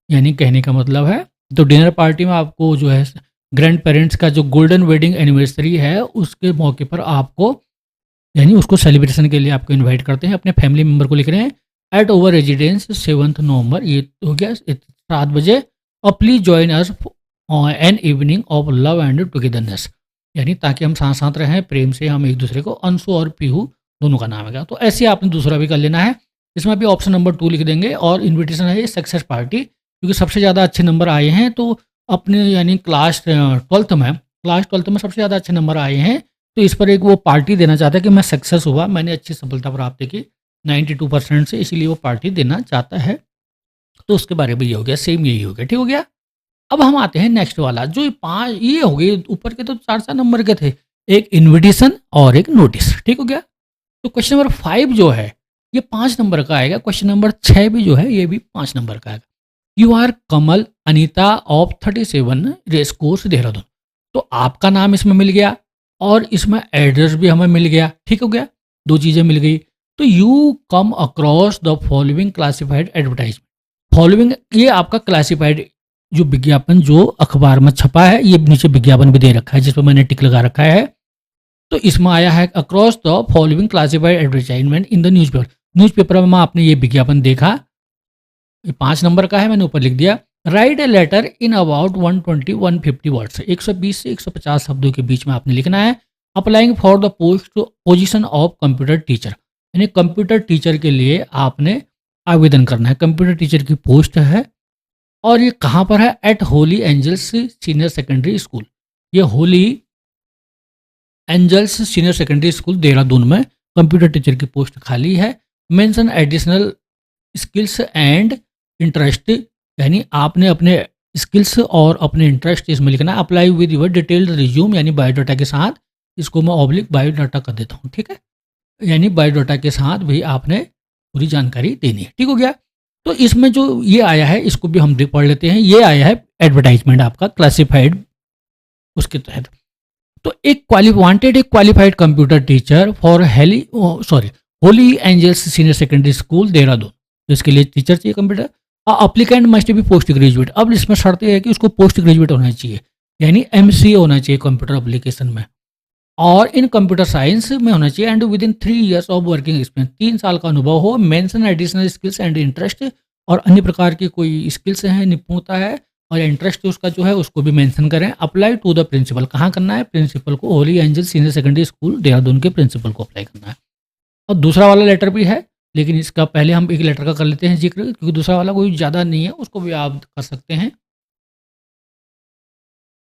यानी कहने का मतलब है। तो डिनर पार्टी में आपको जो है ग्रैंड पेरेंट्स का जो गोल्डन वेडिंग एनिवर्सरी है उसके मौके पर आपको यानी उसको सेलिब्रेशन के लिए आपको इनवाइट करते हैं। अपने फैमिली मेम्बर को लिख रहे हैं एट ओवर रेजिडेंस 7 नवंबर, ये हो गया 7 बजे, और please join us an evening of love and togetherness, यानी ताकि हम साथ साथ रहें, प्रेम से हम एक दूसरे को। अंशु और पीहू दोनों का नाम है। तो ऐसे आपने दूसरा भी कर लेना है, इसमें भी ऑप्शन नंबर 2 लिख देंगे। और इन्विटेशन है ये सक्सेस पार्टी, क्योंकि सबसे ज़्यादा अच्छे नंबर आए हैं, तो अपने यानी क्लास 12th में सबसे ज़्यादा अच्छे नंबर आए हैं, तो इस पर एक वो पार्टी देना चाहता है कि मैं सक्सेस हुआ, मैंने अच्छी सफलता प्राप्त की 92% से, इसीलिए वो पार्टी देना चाहता है। तो उसके बारे में ये हो गया, सेम यही हो गया, ठीक हो गया। अब हम आते हैं नेक्स्ट वाला, जो 5 ये हो गए ऊपर के, तो 4 नंबर के थे, एक इन्विटेशन और एक नोटिस, ठीक हो गया। तो क्वेश्चन नंबर 5 जो है ये 5 नंबर का आएगा। क्वेश्चन नंबर 6 भी जो है ये भी 5 नंबर का आएगा। You are Kamal Anita of 37 race course Dehradun. तो आपका नाम इसमें मिल गया और इसमें एड्रेस भी हमें मिल गया, ठीक हो गया, 2 चीज़ें मिल गई। तो you come across the following classified advertisement. Following ये आपका क्लासिफाइड जो विज्ञापन जो अखबार में छपा है, ये नीचे विज्ञापन भी दे रखा है जिस पर मैंने टिक लगा रखा है। तो इसमें आया है across the following classified advertisement in the newspaper. Newspaper में आपने ये विज्ञापन देखा, ये 5 नंबर का है, मैंने ऊपर लिख दिया। Write a letter in about 120-150 words, 120 से 150 शब्दों के बीच में आपने लिखना है। Applying for the position of computer teacher, यानी कंप्यूटर टीचर के लिए आपने आवेदन करना है। कंप्यूटर टीचर की पोस्ट है और ये कहाँ पर है? At Holy Angels senior secondary school. ये Holy Angels senior secondary school Dehradun में कंप्यूटर टीचर की पोस्ट खाली है। Mention additional skills and interest, यानी आपने अपने स्किल्स और अपने इंटरेस्ट इसमें लिखना है। Apply with your detailed resume, यानी बायोडाटा के साथ, इसको मैं ऑब्लिक बायोडाटा कर देता हूँ, ठीक है, यानी बायोडाटा के साथ भी आपने पूरी जानकारी देनी है, ठीक हो गया। तो इसमें जो ये आया है इसको भी हम पढ़ लेते हैं। ये आया है एडवर्टाइजमेंट आपका क्लासिफाइड, उसके तहत। तो एक वांटेड एक qualified computer teacher for Holy Angels senior secondary school Dehradun. तो इसके लिए टीचर चाहिए computer. Applicant must be post graduate. अब इसमें शर्त है कि उसको पोस्ट ग्रेजुएट होना चाहिए, यानी MCA होना चाहिए कंप्यूटर एप्लीकेशन में, और इन कंप्यूटर साइंस में होना चाहिए। And with in 3 years of working experience, 3 साल का अनुभव हो। Mention additional skills and interest, और अन्य प्रकार की कोई स्किल्स हैं, निपुणता है और इंटरेस्ट उसका जो है उसको भी मेंशन करें। अप्लाई टू द प्रिंसिपल, कहाँ करना है? प्रिंसिपल को, Holi angel senior secondary school Dehradun के प्रिंसिपल को अप्लाई करना है। और दूसरा वाला लेटर भी है, लेकिन इसका पहले हम एक लेटर का कर लेते हैं जिक्र, क्योंकि दूसरा वाला कोई ज़्यादा नहीं है, उसको भी आप कर सकते हैं।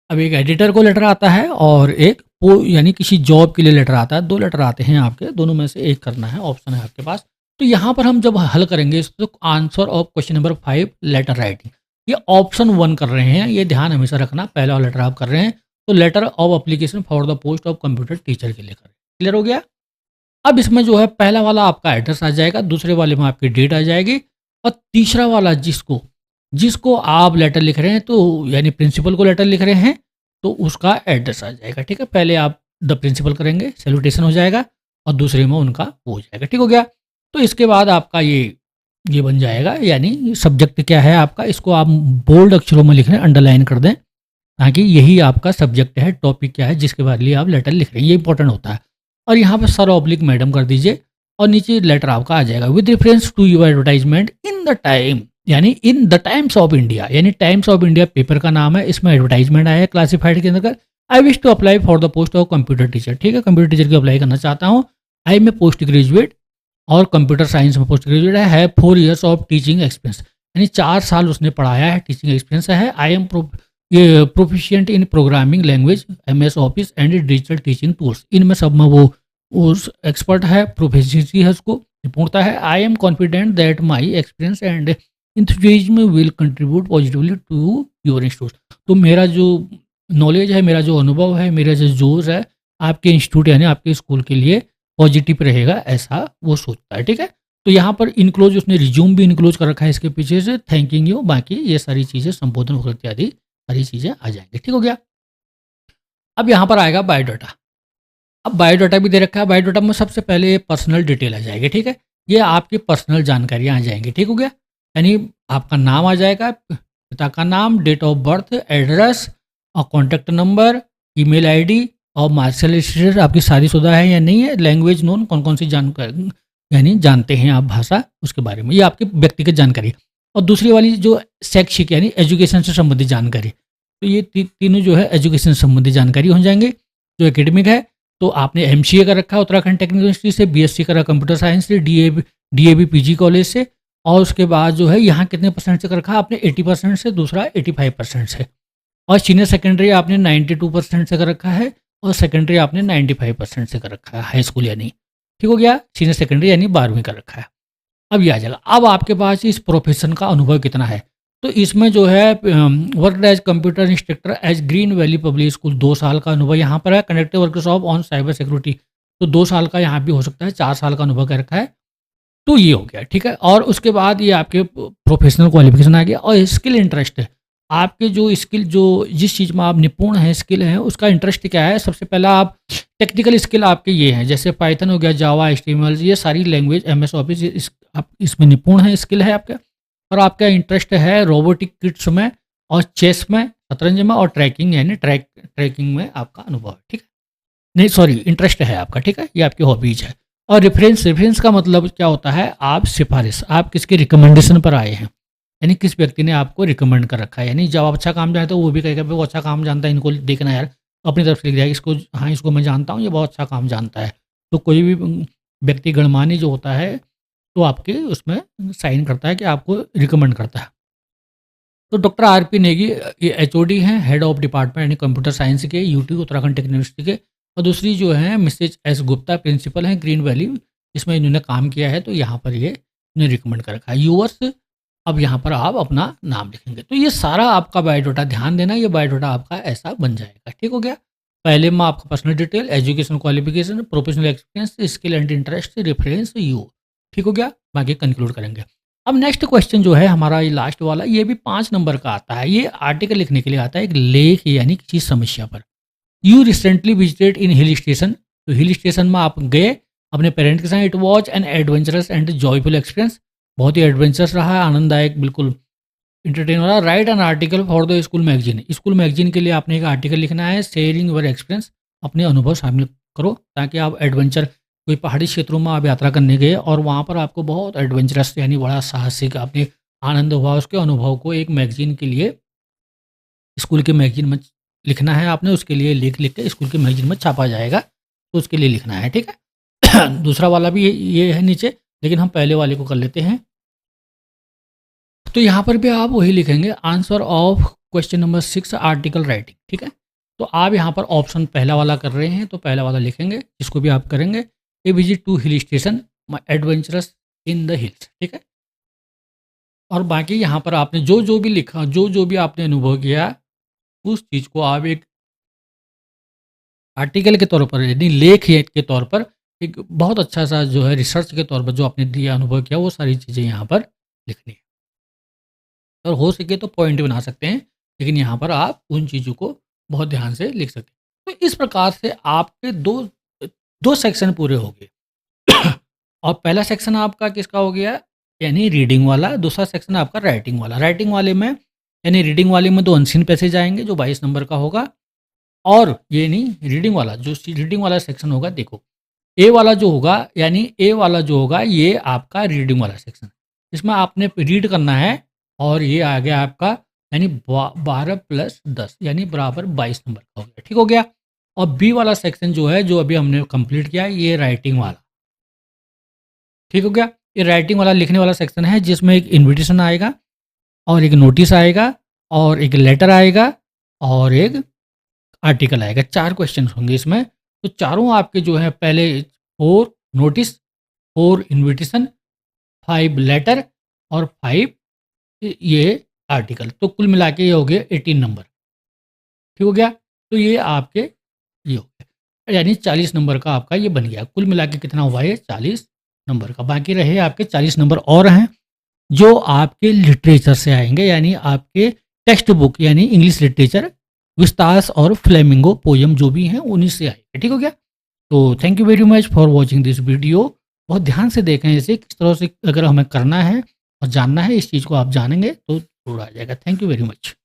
अब एक एडिटर को लेटर आता है और एक यानी किसी जॉब के लिए लेटर आता है। 2 लेटर आते हैं आपके, दोनों में से एक करना है, ऑप्शन है आपके पास। तो यहाँ पर हम जब हल करेंगे तो answer of question number 5 letter writing, ये ऑप्शन 1 कर रहे हैं, ये ध्यान हमेशा रखना। पहला लेटर आप कर रहे हैं तो letter of application for the post of computer teacher के लिए करें। क्लियर हो गया। अब इसमें जो है पहला वाला आपका एड्रेस आ जाएगा, दूसरे वाले में आपकी डेट आ जाएगी, और तीसरा वाला जिसको आप लेटर लिख रहे हैं, तो यानी प्रिंसिपल को लेटर लिख रहे हैं, तो उसका एड्रेस आ जाएगा, ठीक है। पहले आप द प्रिंसिपल करेंगे, सैल्यूटेशन हो जाएगा, और दूसरे में उनका हो जाएगा, ठीक हो गया। तो इसके बाद आपका ये बन जाएगा, यानी सब्जेक्ट क्या है आपका, इसको आप बोल्ड अक्षरों में लिख रहे हैं, अंडरलाइन कर दें, ताकि यही आपका सब्जेक्ट है, टॉपिक क्या है जिसके बारे में आप लेटर लिख रहे हैं, ये इंपॉर्टेंट होता है। और यहाँ पर सर ऑब्लिक मैडम कर दीजिए, और नीचे लेटर आपका आ जाएगा with reference to your advertisement in the time यानी in the Times of India, यानी टाइम्स ऑफ इंडिया पेपर का नाम है, इसमें एडवर्टाइजमेंट आया है क्लासिफाइड के अंदर। I wish to apply for the post of computer teacher, ठीक है, कंप्यूटर टीचर की अप्लाई करना चाहता हूँ। I am a post graduate और कंप्यूटर साइंस में पोस्ट ग्रेजुएट है 4 years ऑफ टीचिंग एक्सपीरियंस, यानी 4 साल उसने पढ़ाया है, टीचिंग एक्सपीरियंस है। आई एम ये proficient in programming language, MS office and digital teaching tools, इनमें सब में वो उस एक्सपर्ट है, प्रोफेसिएंसी है, उसको निपुणता है। I am confident that my experience and enthusiasm will contribute positively to your institute. तो मेरा जो नॉलेज है, मेरा जो अनुभव है, मेरा जो जोश है, आपके इंस्टीट्यूट यानी आपके स्कूल के लिए पॉजिटिव रहेगा, ऐसा वो सोचता है, ठीक है। तो यहाँ पर इनक्लोज उसने रिज्यूम भी इनक्लोज कर रखा है इसके पीछे से, थैंकिंग यू, बाकी ये सारी चीज़ें संबोधन वगैरह इत्यादि सारी चीज़ें आ जाएंगी, ठीक हो गया। अब यहाँ पर आएगा बायोडाटा। अब बायोडाटा भी दे रखा है, बायोडाटा में सबसे पहले पर्सनल डिटेल आ जाएगी, ठीक है। ये आपकी पर्सनल जानकारियाँ आ जाएंगी, ठीक हो गया। यानी आपका नाम आ जाएगा, पिता का नाम, डेट ऑफ बर्थ, एड्रेस और कॉन्टैक्ट नंबर, ईमेल आईडी और मार्शल स्टेटस, आपकी शादीशुदा है या नहीं है, लैंग्वेज नोन, कौन कौन सी जानकारी यानी जानते हैं आप भाषा, उसके बारे में, ये आपकी व्यक्तिगत जानकारी। और दूसरी वाली जो शैक्षिक यानी एजुकेशन से संबंधित जानकारी, तो ये तीनों जो है एजुकेशन से संबंधित जानकारी हो जाएंगे। जो एकेडमिक है, तो आपने MCA कर रखा है उत्तराखंड टेक्निकल यूनिवर्सिटी से, BSc करा कंप्यूटर साइंस से, DAB PG कॉलेज से, और उसके बाद जो है यहाँ कितने परसेंट से कर रखा है आपने, 80% से, दूसरा 85% से, और सीनियर सेकेंडरी आपने 92% से कर रखा है, और सेकेंडरी आपने 95% से कर रखा है, हाई स्कूल यानी, ठीक हो गया। सीनियर सेकेंडरी यानी 12वीं कर रखा है। अब ये आ जाएगा, अब आपके पास इस प्रोफेशन का अनुभव कितना है। तो इसमें जो है work as computer instructor as Green Valley Public School, 2 साल का अनुभव यहाँ पर है। Conductive workshop on cyber security, तो 2 साल का यहाँ भी हो सकता है, 4 साल का अनुभव कह रखा है, तो ये हो गया, ठीक है। और उसके बाद ये आपके प्रोफेशनल क्वालिफिकेशन आ गया। और स्किल इंटरेस्ट है, आपके जो स्किल, जो जिस चीज़ में आप निपुण हैं, स्किल हैं, उसका इंटरेस्ट क्या है। सबसे पहला आप टेक्निकल स्किल आपके ये हैं, जैसे पाइथन हो गया, जावा, HTML, ये सारी लैंग्वेज, MS ऑफिस, आप इसमें निपुण हैं, स्किल है आपका। और आपका इंटरेस्ट है रोबोटिक किट्स में और चेस में, शतरंज में, और ट्रैकिंग यानी ट्रैकिंग में आपका अनुभव है, ठीक है। नहीं सॉरी, इंटरेस्ट है आपका, ठीक है, ये आपकी हॉबीज है। और रेफरेंस का मतलब क्या होता है, आप सिफारिश, आप किसके रिकमेंडेशन पर आए हैं, यानी किस व्यक्ति ने आपको रिकमेंड कर रखा है। यानी जब आप अच्छा काम जानते हो, वो भी कहेगा वो अच्छा काम जानता है, इनको देखना यार, अपनी तरफ से लिख दिया इसको, हाँ इसको मैं जानता हूँ, ये बहुत अच्छा काम जानता है। तो कोई भी व्यक्ति गणमान्य जो होता है, तो आपके उसमें साइन करता है कि आपको रिकमेंड करता है। तो डॉक्टर RP नेगी ये HOD हैं, हेड ऑफ डिपार्टमेंट यानी कंप्यूटर साइंस के, UT उत्तराखंड टेक्निकल यूनिवर्सिटी के। और दूसरी जो है मिसेज S गुप्ता, प्रिंसिपल हैं ग्रीन वैली, इसमें इन्होंने काम किया है, तो यहाँ पर ये इन्हें रिकमेंड कर रखा है। यूवर्स, अब यहाँ पर आप अपना नाम लिखेंगे। तो ये सारा आपका बायोडाटा, ध्यान देना, ये बायोडाटा आपका ऐसा बन जाएगा, ठीक हो गया। पहले में आपका personal detail, education qualification, professional experience, skill and interest, reference, you, ठीक हो गया। बाकी कंक्लूड करेंगे। अब नेक्स्ट क्वेश्चन जो है हमारा, ये लास्ट वाला, ये भी 5 नंबर का आता है। ये आर्टिकल लिखने के लिए आता है, एक लेख यानी किसी समस्या पर। You recently visited in hill station, तो हिल स्टेशन में आप गए अपने पेरेंट के साथ। It was an adventurous and joyful experience, बहुत ही एडवेंचरस रहा है, आनंददायक, बिल्कुल इंटरटेन हो रहा है। Right an article for the school magazine, school magazine के लिए आपने एक आर्टिकल लिखना है। शेयरिंग योर एक्सपीरियंस, अपने अनुभव शामिल करो, ताकि आप एडवेंचर, कोई पहाड़ी क्षेत्रों में आप यात्रा करने गए और वहाँ पर आपको बहुत एडवेंचरस यानी बड़ा साहसिक आपने आनंद हुआ, उसके अनुभव को एक मैगजीन के लिए, स्कूल के मैगजीन में लिखना है आपने। उसके लिए लिख के स्कूल के मैगजीन में छापा जाएगा, तो उसके लिए लिखना है, ठीक है। दूसरा वाला भी ये है नीचे, लेकिन हम पहले वाले को कर लेते हैं। तो यहाँ पर भी आप वही लिखेंगे, answer of question number 6 article writing, ठीक है। तो आप यहाँ पर ऑप्शन पहला वाला कर रहे हैं, तो पहला वाला लिखेंगे, जिसको भी आप करेंगे। A visit to hill station, adventurous in the hills, ठीक है। और बाकी यहाँ पर आपने जो जो भी लिखा, जो जो भी आपने अनुभव किया, उस चीज़ को आप एक आर्टिकल के तौर पर यानी लेख के तौर पर, एक बहुत अच्छा सा जो है रिसर्च के तौर पर जो आपने दिया, अनुभव किया, वो सारी चीज़ें यहाँ पर लिखनी है। और हो सके तो पॉइंट बना सकते हैं, लेकिन यहाँ पर आप उन चीज़ों को बहुत ध्यान से लिख सकते हैं। तो इस प्रकार से आपके दो दो सेक्शन पूरे हो गए। और पहला सेक्शन आपका किसका हो गया, यानी रीडिंग वाला। दूसरा सेक्शन आपका राइटिंग वाला। राइटिंग वाले में यानी रीडिंग वाले में 2 अनसीन पैसेज आएंगे, जो 22 नंबर का होगा। और ये नहीं, रीडिंग वाला जो रीडिंग वाला सेक्शन होगा, देखो ए वाला जो होगा, यानी ए वाला जो होगा, ये आपका रीडिंग वाला सेक्शन, इसमें आपने रीड करना है और ये आ गया आपका यानी 12 प्लस 10 यानी बराबर 22 नंबर का हो गया। ठीक हो गया। और बी वाला सेक्शन जो है, जो अभी हमने कंप्लीट किया, ये राइटिंग वाला। ठीक हो गया। ये राइटिंग वाला लिखने वाला सेक्शन है, जिसमें एक इन्विटेशन आएगा और एक नोटिस आएगा और एक लेटर आएगा और एक आर्टिकल आएगा। 4 क्वेश्चन होंगे इसमें। तो चारों आपके जो है, पहले 4 नोटिस, 4 इन्विटेशन, 5 लेटर और 5 ये आर्टिकल। तो कुल मिला के ये हो गए 18 नंबर। ठीक हो गया। तो ये आपके ये हो गया, यानी 40 नंबर का आपका ये बन गया। कुल मिला के कितना हुआ ये? 40 नंबर का। बाकी रहे आपके 40 नंबर और हैं, जो आपके लिटरेचर से आएंगे, यानी आपके टेक्स्ट बुक यानी इंग्लिश लिटरेचर, विस्तास और फ्लेमिंगो पोयम जो भी हैं उन्हीं से आएंगे। ठीक हो गया। तो thank you very much for watching this video. बहुत ध्यान से देखें इसे, किस तरह से अगर हमें करना है और जानना है, इस चीज़ को आप जानेंगे तो जरूर आ जाएगा। Thank you very much.